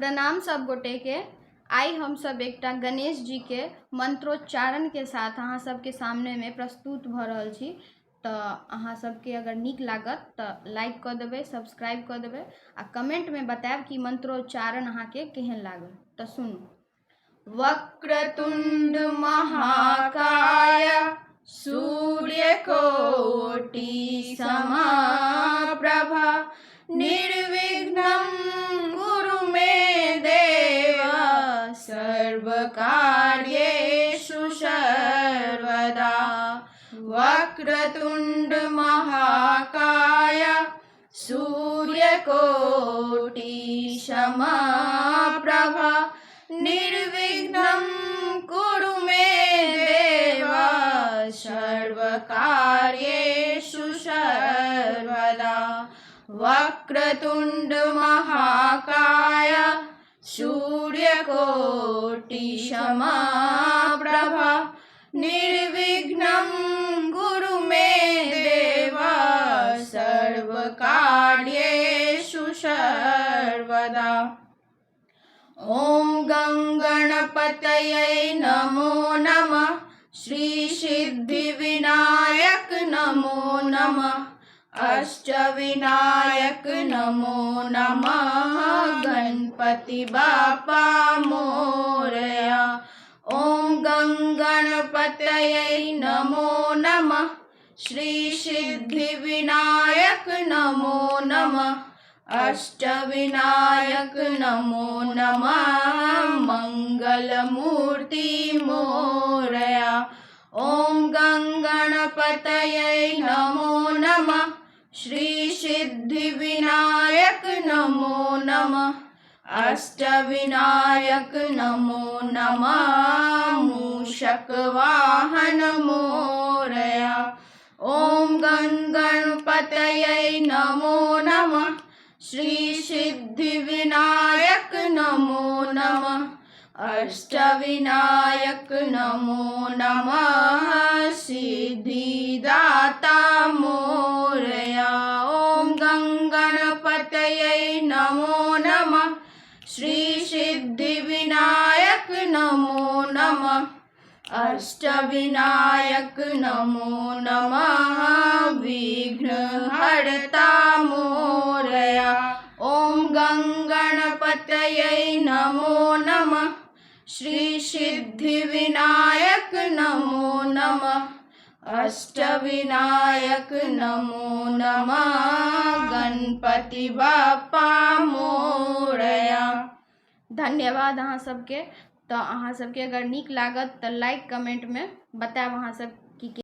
प्रणाम सब गोटे के। आई हम सब एकटा गणेश जी के मंत्रोच्चारण के साथ अहाँ सबके सामने में प्रस्तुत भ रहल छी। तो अहाँ सबके अगर नीक लागत तो लाइक कर देबे, सब्सक्राइब कर देबे आ कमेंट में बताएब कि मंत्रोच्चारण अहाँ के केहन लागल। तो सुनू। वक्रतुंड महाकाय सूर्यकोटि समप्रभा निर्विघ्नं कुरु मे देव सर्वकार्येषु सर्वदा। वक्रतुंड महाकाय सूर्यकोटि समप्रभा निर्विघ्नं कुरु मे देव सर्वकार्येषु सर्वदा। वक्रतुंड महाकाय सूर्यकोटि समप्रभा निर्विघ्नं कुरु मे देव सर्वकार्येषु सर्वदा। ओम गंगणपतये नमो नमः। श्री सिद्धिविनायक नमो नमः। अष्टविनायक नमो नमः। गणपति बाप्पा मोरया। ओम गंगणपतये नमो नमः। श्री सिद्धिविनायक नमो नमः। अष्टविनायक नमो नमः। मंगलमूर्ति मोरया। ओम गंगणपतये नमो नमः। श्री सिद्धिविनायक नमो नमः। अष्टविनायक नमो नमः। मूषकवाहन मोरया। ओम गंगणपतये नमो नमः। श्री सिद्धिविनायक नमो नमः। अष्टविनायक नमो नमः। सिद्धिदाता मोरया। ओम गंगणपतये नमो नमः। श्री सिद्धिविनायक नमो नमः। अष्टविनायक नमो नमः। विघ्नहर्ता मोरया। ओम गंगणपतये नमो नमः। श्री सिद्धिविनायक नमो नमः। अष्टविनायक नमो नमः। गणपति बाप्पा मोरया। धन्यवाद अहाँ सबके। तो अहाँ सबके अगर नीक लागत तो लाइक कमेंट में बताएब अहाँ सब